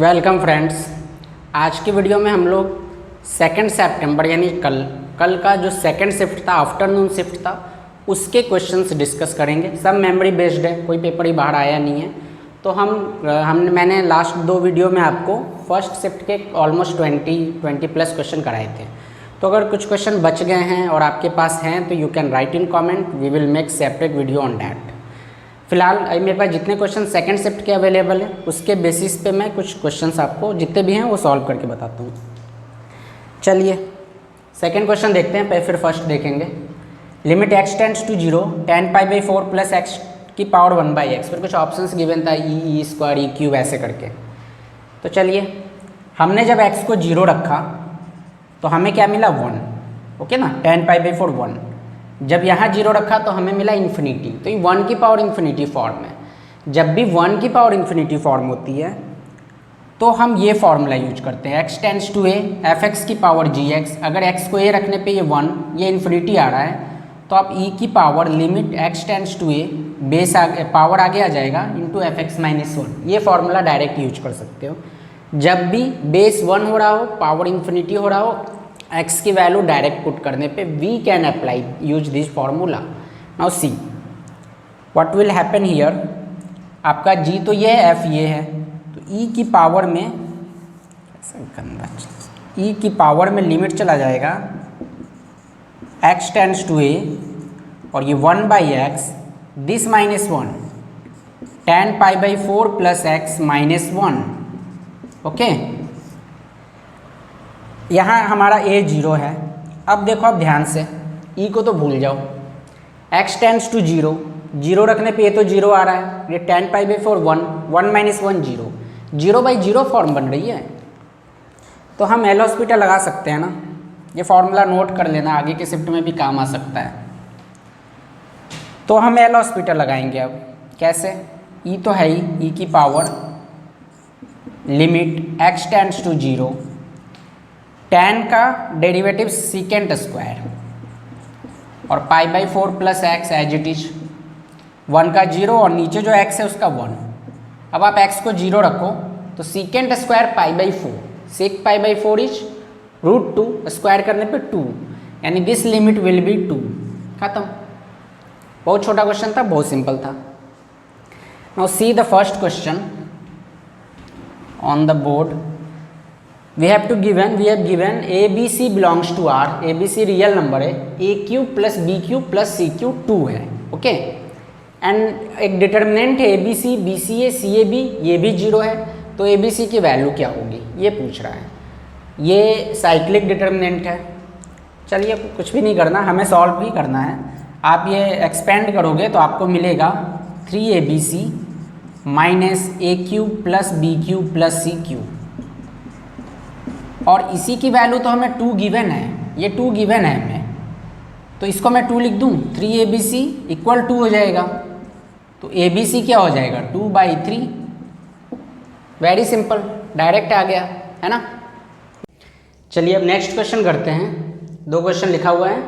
Welcome friends. आज की video में हम लोग 2 सितंबर यानी कल का जो सेकंड शिफ्ट था, आफ्टरनून शिफ्ट था, उसके क्वेश्चंस डिस्कस करेंगे। सब मेमोरी बेस्ड है, कोई पेपर ही बाहर आया नहीं है। तो मैंने लास्ट 2 वीडियो में आपको फर्स्ट शिफ्ट के ऑलमोस्ट 20 प्लस क्वेश्चन कराए थे। तो अगर कुछ क्वेश्चन बच गए हैं और आपके पास हैं तो you can write in comment, we will make separate video on that. फिलहाल मेरे पास जितने क्वेश्चन सेकंड शिफ्ट के अवेलेबल हैं उसके बेसिस पे मैं कुछ क्वेश्चंस आपको जितने भी हैं वो सॉल्व करके बताता हूँ। चलिए सेकंड क्वेश्चन देखते हैं, फिर फर्स्ट देखेंगे। Limit x tends to 0 tan π/4 plus x की पावर 1/x। फिर कुछ ऑप्शंस गिवन था ई स्क्वायर ई क्यूब ऐसे करके। तो चलिए हमने जब x को 0 रखा तो हमें क्या मिला 1, ओके ना, tan π/4 1। जब यहाँ 0 रखा तो हमें मिला इन्फिनिटी, तो ये 1 की पावर इन्फिनिटी फॉर्म है। जब भी 1 की पावर इन्फिनिटी फॉर्म होती है तो हम ये फॉर्मूला यूज करते हैं, x tends to a f(x) की पावर gx। अगर x को a रखने पे ये 1, ये इन्फिनिटी आ रहा है तो आप e की power limit x tends to a base power आगे आ जाएगा इंटू f(x) - 1। ये फॉर्मूला डायरेक्ट यूज कर सकते हो। जब भी बेस 1 हो रहा हो, पावर इन्फिनिटी हो रहा हो, x की वैल्यू डायरेक्ट पुट करने पे we can apply use this formula. Now see what will happen here. आपका g तो ये है, f ये है, तो e की पावर में e की पावर में लिमिट चला जाएगा x टेंड्स टू a और ये 1/x this -1 tan π/4 plus x -1। Okay, यहाँ हमारा a 0 है। अब देखो आप ध्यान से, e को तो भूल जाओ, x टेंड्स टू 0, 0 रखने पे ये तो 0 आ रहा है, ये tan π/4 1, 1 - 1 0, 0/0 फॉर्म बन रही है। तो हम एल हॉस्पिटल लगा सकते हैं ना, ये फॉर्मूला नोट कर लेना, आगे के शिफ्ट में भी काम आ सकता है। तो हम एल हॉस्पिटल लगाएंगे। अब कैसे, e तो है ही, e की power limit x tends to 0, tan का डेरिवेटिव सीकेंट स्क्वायर और π/4 plus x as it is, 1 का 0 और नीचे जो x है उसका 1। अब आप x को 0 रखो तो secant square π/4, sec π/4 is √2, square करने पे 2, यानी दिस लिमिट विल बी 2। खत्म। बहुत छोटा क्वेश्चन था, बहुत सिंपल था। Now see the first question on the board. we have given ABC belongs to R, ABC real number है, a³ plus b³ plus c³ 2 है, ओके। एंड एक determinant है ABC, BCA, CAB, ये भी 0 है। तो ABC की वैल्यू क्या होगी ये पूछ रहा है। ये साइक्लिक डिटर्मिनेंट है। चलिए कुछ भी नहीं करना, हमें सॉल्व भी करना है। आप ये एक्सपेंड करोगे तो आपको मिलेगा 3ABC minus a³ plus b³ plus c³, और इसी की वैल्यू तो हमें 2 गिवन है, ये 2 गिवन है हमें, तो इसको मैं 2 लिख दूँ, 3ABC इक्वल 2 हो जाएगा। तो ABC क्या हो जाएगा 2/3। वेरी सिंपल, डायरेक्ट आ गया, है ना। चलिए अब नेक्स्ट क्वेश्चन करते हैं। 2 क्वेश्चन लिखा हुआ है।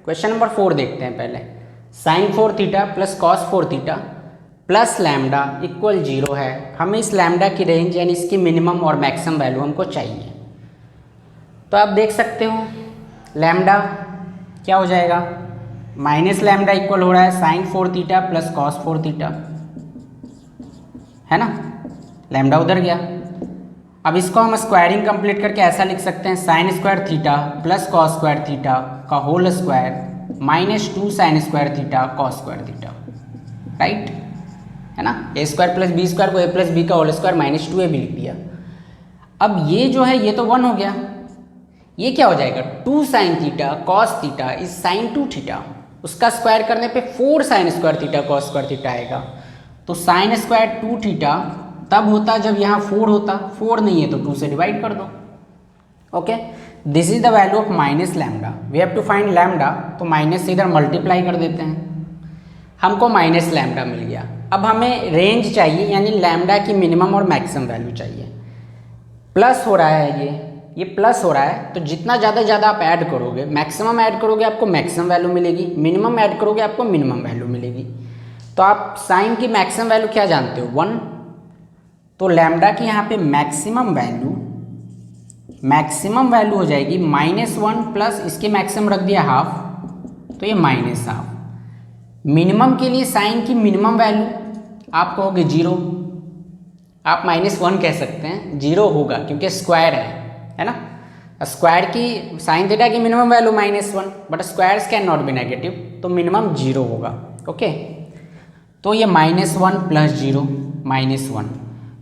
क्वेश्चन नंबर 4 देखते हैं पहले। sin 4θ plus cos 4θ plus lambda equal 0 है। हमें इस लैम्डा की रेंज यानी इसकी मिनिमम और मैक्सिमम वैल्यू हमको चाहिए। तो आप देख सकते हो लैम्डा क्या हो जाएगा, माइनस लैम्डा इक्वल हो रहा है sin 4θ प्लस cos 4θ, है ना। लैम्डा उधर गया। अब इसको हम स्क्वायरिंग कंप्लीट करके ऐसा लिख सकते हैं sin² θ प्लस cos² θ का whole square -2 sin² θ cos² θ, right, है ना। a² प्लस b² को a प्लस b का होल स्क्वायर -2a भी लिख दिया। अब ये जो है ये तो 1 हो गया, ये क्या हो जाएगा 2 sin θ cos θ इज sin 2θ, उसका स्क्वायर करने पे 4 sin² θ cos² θ आएगा। तो sin² 2θ तब होता जब यहाँ 4 होता, 4 नहीं है तो 2 से डिवाइड कर दो, okay. This is the value of minus lambda. We have to find lambda, तो माइनस से इधर मल्टीप्लाई कर देते हैं, हमको माइनस लैम्डा मिल गया। अब हमें रेंज चाहिए यानी लैम्डा की मिनिमम और मैक्सिमम वैल्यू चाहिए। प्लस हो रहा है, ये प्लस हो रहा है, तो जितना ज़्यादा आप ऐड करोगे, मैक्सिमम ऐड करोगे आपको मैक्सिमम वैल्यू मिलेगी, मिनिमम ऐड करोगे आपको मिनिमम वैल्यू मिलेगी। तो आप साइन की मैक्सिमम वैल्यू क्या जानते हो 1, तो लैम्डा की यहाँ पे मैक्सिमम वैल्यू हो जाएगी -1 प्लस इसके मैक्सिमम रख दिया हाफ, तो ये -हाफ। मिनिमम के लिए साइन की मिनिमम वैल्यू आप कहोगे 0, आप -1 कह सकते हैं, 0 होगा क्योंकि स्क्वायर है ना। स्क्वायर की साइन थीटा की minimum value -1, but squares can not be negative, तो मिनिमम 0 होगा। ओके, तो ये -1 प्लस 0 -1,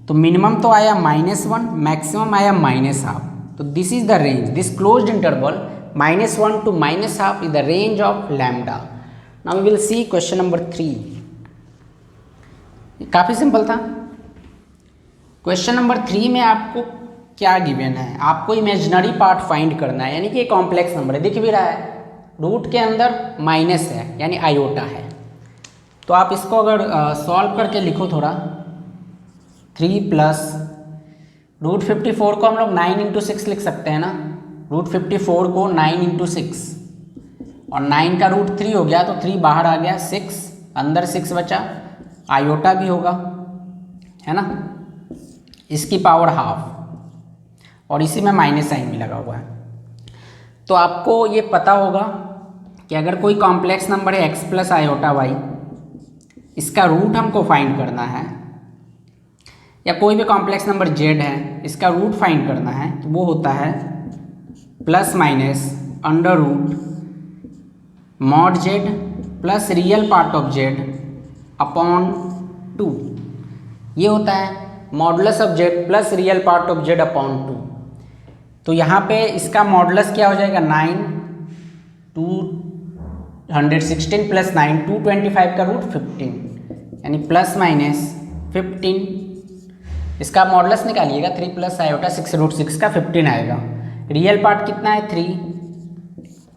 तो मिनिमम तो आया -1, मैक्सिमम आया -हाफ। तो this is the range, this closed interval -1 to -half is the range of lambda. Now we will see question number 3। काफ़ी सिंपल था। क्वेश्चन नंबर 3 में आपको क्या गिवन है, आपको इमेजिनरी पार्ट फाइंड करना है, यानी कि एक कॉम्प्लेक्स नंबर है, दिख भी रहा है, रूट के अंदर माइनस है यानी आयोटा है। तो आप इसको अगर सॉल्व करके लिखो थोड़ा, 3 प्लस √54 को हम लोग 9 × 6 लिख सकते हैं ना, √54 को 9 × 6, और 9 का √3 हो गया तो 3 बाहर आ गया, 6 अंदर 6 बचा, आयोटा भी होगा, है ना, इसकी पावर हाफ, और इसी में माइनस साइन भी लगा हुआ है। तो आपको ये पता होगा कि अगर कोई कॉम्प्लेक्स नंबर है x प्लस आयोटा वाई, इसका रूट हमको फाइंड करना है, या कोई भी कॉम्प्लेक्स नंबर z है, इसका रूट फाइंड करना है, तो वो होता है plus minus under root mod z plus real part of z upon 2। ये होता है modulus of z plus real part of z upon 2। तो यहाँ पे इसका मॉडुलस क्या हो जाएगा, 9, 216 प्लस 9 225 का रूट 15, यानी प्लस माइनस 15। इसका मॉडुलस निकालिएगा, 3 प्लस आयोटा 6 √6 का 15 आएगा। रियल पार्ट कितना है, 3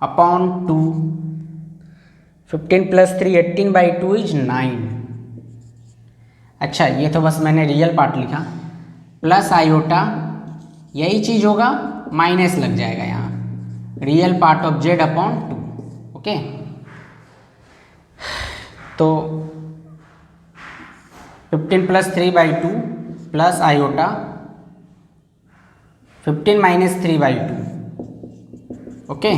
अपॉन 2, 15 प्लस 3 18/2 इज 9। अच्छा, ये तो बस मैंने रियल पार्ट लिखा, प्लस आयोटा यही चीज़ होगा, माइनस लग जाएगा यहाँ, real part of z upon 2। Okay, तो 15 plus 3/2 plus iota 15 minus 3/2। Okay,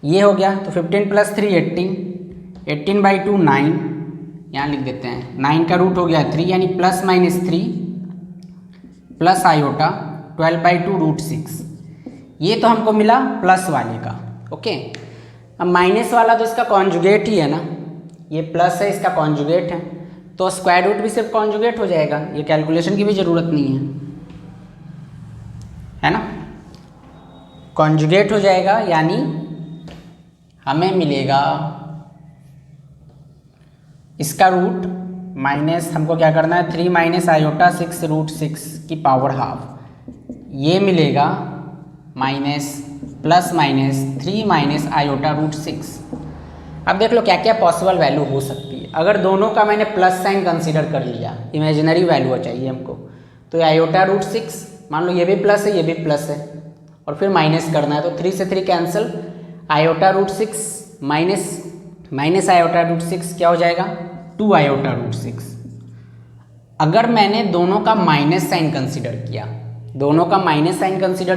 ये हो गया, तो 15 प्लस 3 18, 18/2 9, यहाँ लिख देते हैं, 9 का रूट हो गया 3, यानी प्लस माइनस 3 प्लस आयोटा 12/2 √6। ये तो हमको मिला प्लस वाले का। ओके, अब माइनस वाला तो इसका कॉन्जुगेट ही है ना, ये प्लस है, इसका कॉन्जुगेट है, तो स्क्वायर रूट भी सिर्फ कॉन्जुगेट हो जाएगा, ये कैलकुलेशन की भी ज़रूरत नहीं है ना, कॉन्जुगेट हो जाएगा, यानी हमें मिलेगा इसका रूट माइनस, हमको क्या करना है, 3 माइनस आयोटा 6 √6 की पावर हाफ, ये मिलेगा minus plus minus 3 minus iota √6। अब देख लो क्या क्या पॉसिबल वैल्यू हो सकती है। अगर दोनों का मैंने प्लस साइन कंसीडर कर लिया, इमेजिनरी वैल्यू चाहिए हमको, तो आयोटा √6, मान लो ये भी प्लस है, ये भी प्लस है, और फिर माइनस करना है, तो 3 से 3 कैंसिल, आयोटा √6 माइनस आयोटा √6 क्या हो जाएगा, 2 आयोटा √6। अगर मैंने दोनों का माइनस साइन कंसीडर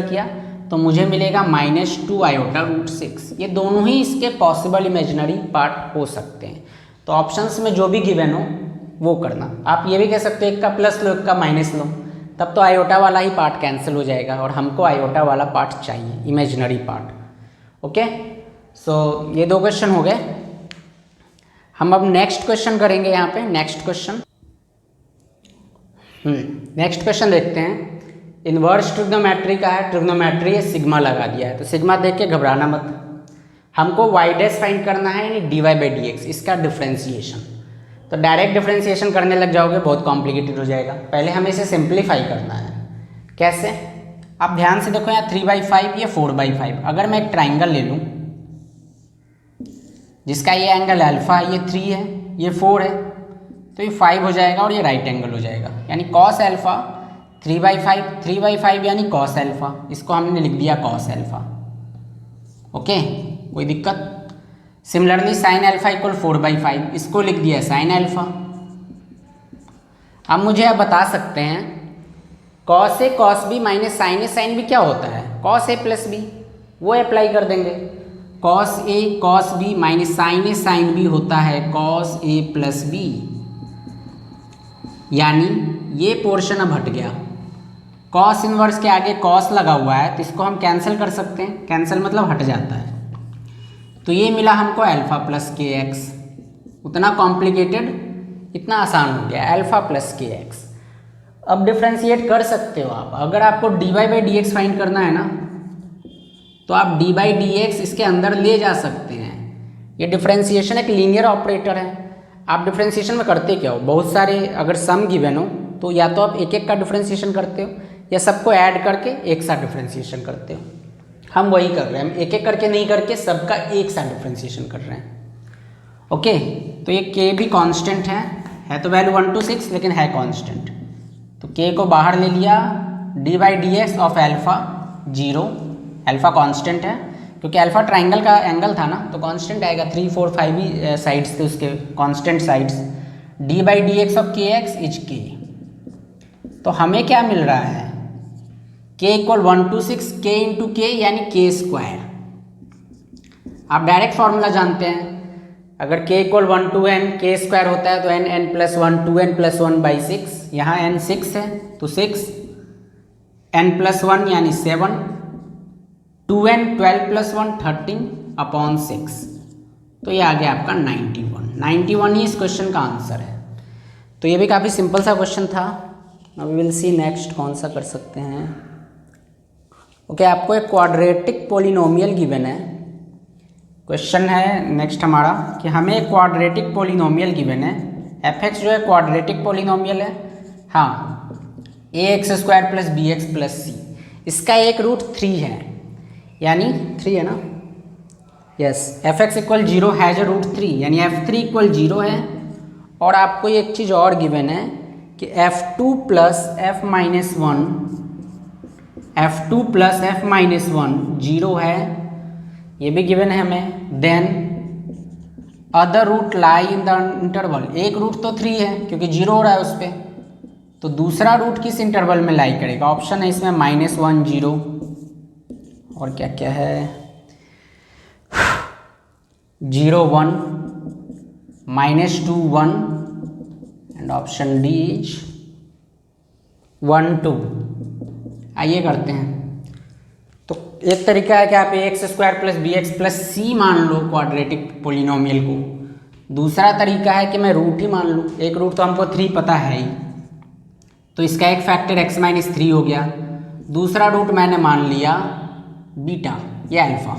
किया, तो मुझे मिलेगा -2 आयोटा √6। ये दोनों ही इसके पॉसिबल इमेजिनरी पार्ट हो सकते हैं। तो ऑप्शंस में जो भी गिवन हो वो करना। आप ये भी कह सकते हो एक का प्लस लो, एक का माइनस लो, तब तो आयोटा वाला ही पार्ट कैंसिल हो जाएगा, और हमको आयोटा वाला पार्ट चाहिए, इमेजिनरी पार्ट। ओके, सो ये 2 क्वेश्चन हो गए। हम अब नेक्स्ट क्वेश्चन करेंगे। यहाँ पे नेक्स्ट क्वेश्चन देखते हैं। इन्वर्स ट्रिग्नोमेट्री का है, ट्रिग्नोमेट्री है, सिग्मा लगा दिया है, तो सिग्मा देख के घबराना मत। हमको y डैश फाइंड करना है, यानी dy/dx, इसका डिफ्रेंसिएशन। तो डायरेक्ट डिफ्रेंसिएशन करने लग जाओगे, बहुत कॉम्प्लिकेटेड हो जाएगा। पहले हमें इसे सिंप्लीफाई करना है। कैसे, आप ध्यान से देखो, यहाँ 3/5, ये 4/5। अगर मैं एक ट्राइंगल ले लूँ जिसका ये एंगल अल्फा, ये 3 है, ये 4 है, तो ये 5 हो जाएगा, और ये राइट एंगल हो जाएगा, यानी कॉस अल्फा 3/5 यानी कॉस अल्फा, इसको हमने लिख दिया कॉस अल्फा। ओके, कोई दिक्कत। सिमिलरली साइन अल्फा इक्वल 4/5, इसको लिख दिया साइन अल्फा। अब मुझे आप बता सकते हैं cos A cos B minus sine B क्या होता है, कॉस ए प्लस बी, वो अप्लाई कर देंगे। Cos A cos B minus sine B होता है कॉस ए प्लस बी, यानी ये पोर्शन अब हट गया। कॉस इनवर्स के आगे कॉस लगा हुआ है तो इसको हम कैंसिल कर सकते हैं, कैंसिल मतलब हट जाता है। तो ये मिला हमको अल्फ़ा प्लस के एक्स। उतना कॉम्प्लिकेटेड, इतना आसान हो गया, अल्फ़ा प्लस के एक्स। अब डिफ्रेंशिएट कर सकते हो आप। अगर आपको d y by d x find करना है ना, तो आप डी बाई डी एक्स इसके अंदर ले जा सकते हैं। ये डिफ्रेंशिएशन एक लीनियर ऑपरेटर है। आप डिफ्रेंशिएशन में करते क्या हो, बहुत सारे अगर सम गिवन हो तो या तो आप एक एक का डिफ्रेंशिएशन करते हो या सबको ऐड करके एक साथ डिफ्रेंशिएशन करते हो। हम वही कर रहे हैं, हम एक एक करके नहीं करके सबका एक साथ डिफ्रेंशिएशन कर रहे हैं। ओके, तो ये के भी कांस्टेंट है तो वैल्यू 1 to 6 लेकिन है कांस्टेंट। तो के को बाहर ले लिया, D by d x of alpha 0, alpha constant है क्योंकि अल्फा ट्राइंगल का एंगल था ना, तो कांस्टेंट आएगा। 3 4 5 भी साइड्स थे उसके, constant sides. D by d x of के एक्स इज के। तो हमें क्या मिल रहा है, के इक्वल 1 to 6 के इंटू के यानी के स्क्वायर। आप डायरेक्ट फॉर्मूला जानते हैं, अगर के इक्वल 1 to n के स्क्वायर होता है तो n plus 1 2n plus 1 by 6। यहाँ n 6 है तो 6, n प्लस 1 यानी 7, 2n 12 प्लस 1 13 अपॉन 6। तो ये आ गया आपका 91 ही इस क्वेश्चन का आंसर है। तो ये भी काफ़ी सिंपल सा क्वेश्चन था। अब विल सी नेक्स्ट कौन सा कर सकते हैं। ओके, आपको एक क्वाड्रेटिक पोलिनोमियल गिवन है। क्वेश्चन है नेक्स्ट हमारा कि हमें एक क्वाड्रेटिक पोलिनोमियल गिवन है। एफ एक्स जो है क्वाड्रेटिक पोलिनोमियल है, हाँ, A X square plus B X plus C. इसका एक रूट 3 है, यानी 3 है ना, yes. F X equal 0 has a root 3 यानी F3 इक्वल 0 है। और आपको एक चीज़ और गिवन है कि F2 प्लस F माइनस 1 0 है, ये भी गिवन है हमें। Then other root lie in the interval, एक रूट तो 3 है क्योंकि 0 हो रहा है उस पर, तो दूसरा रूट किस इंटरवल में लाई करेगा। ऑप्शन है इसमें -1 0 और क्या क्या है 0 1 -2 1 एंड ऑप्शन डी इज 1 2। आइए करते हैं। तो एक तरीका है कि आप X square plus B X plus C मान लो क्वाड्रेटिक पोलिनोमियल को। दूसरा तरीका है कि मैं रूट ही मान लूँ। एक रूट तो हमको 3 पता है ही, तो इसका एक फैक्टर x माइनस 3 हो गया। दूसरा रूट मैंने मान लिया बीटा या अल्फ़ा,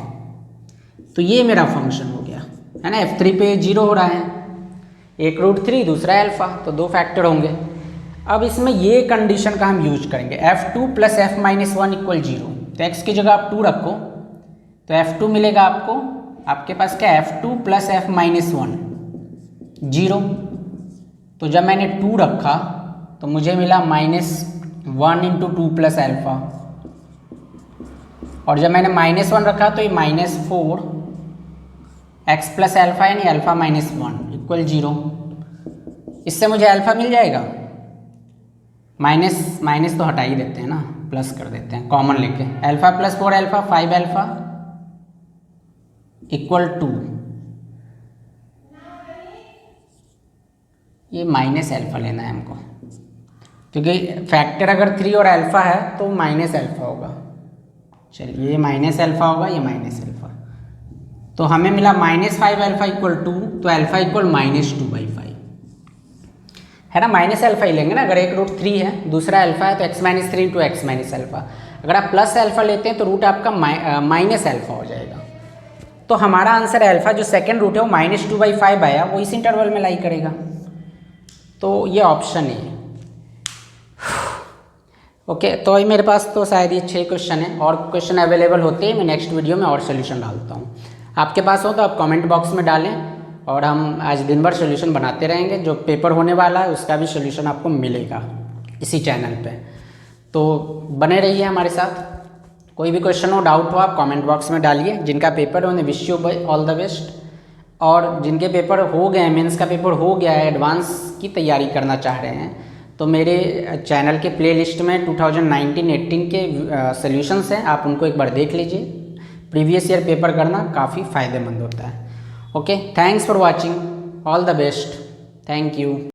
तो ये मेरा फंक्शन हो गया है ना। F3 पे 0 हो रहा है, एक रूट 3 दूसरा अल्फ़ा, तो 2 फैक्टर होंगे। अब इसमें ये कंडीशन का हम यूज करेंगे, F2 plus F minus 1 equal 0। तो x की जगह आप 2 रखो तो F2 मिलेगा आपको, आपके पास क्या F2 प्लस F माइनस 1 0। तो जब मैंने 2 रखा तो मुझे मिला -1 इंटू 2 प्लस अल्फ़ा, और जब मैंने -1 रखा तो ये -4 x प्लस अल्फ़ा यानी अल्फ़ा माइनस 1 इक्वल 0। इससे मुझे अल्फ़ा मिल जाएगा। माइनस तो हटा ही देते हैं ना, प्लस कर देते हैं कॉमन लेके। Alpha plus 4 alpha 5 alpha equal 2। ये माइनस अल्फ़ा लेना है हमको, क्योंकि फैक्टर अगर 3 और अल्फ़ा है तो माइनस अल्फ़ा होगा। चलिए, ये माइनस अल्फ़ा होगा, ये माइनस अल्फ़ा, तो हमें मिला -5 अल्फ़ा इक्वल 2, तो अल्फ़ा इक्वल -2/5 है ना। माइनस अल्फ़ा ही लेंगे ना, अगर एक रूट 3 है दूसरा अल्फ़ा है तो x minus 3 into x minus alpha. अगर आप प्लस अल्फ़ा लेते हैं तो रूट आपका माइनस अल्फ़ा हो जाएगा। तो हमारा आंसर है अल्फ़ा, जो सेकेंड रूट है वो -2/5 आया, वो इस इंटरवल में लाई करेगा। तो ये ऑप्शन है। ओके, तो अभी मेरे पास तो शायद ये 6 क्वेश्चन है, और क्वेश्चन अवेलेबल होते हैं मैं नेक्स्ट वीडियो में और सोल्यूशन डालता हूँ। आपके पास हो तो आप कमेंट बॉक्स में डालें, और हम आज दिन भर सोल्यूशन बनाते रहेंगे। जो पेपर होने वाला है उसका भी सोल्यूशन आपको मिलेगा इसी चैनल पे, तो बने रहिए हमारे साथ। कोई भी क्वेश्चन हो, डाउट हो, आप कमेंट बॉक्स में डालिए। जिनका पेपर है उन्हें wish you all the best, और जिनके पेपर हो गए, मेंस का पेपर हो गया है, एडवांस की तैयारी करना चाह रहे हैं, तो मेरे चैनल के प्लेलिस्ट में 2019-18 के सॉल्यूशंस हैं, आप उनको एक बार देख लीजिए। प्रीवियस ईयर पेपर करना काफ़ी फ़ायदेमंद होता है। Okay, thanks for watching, all the best, thank you.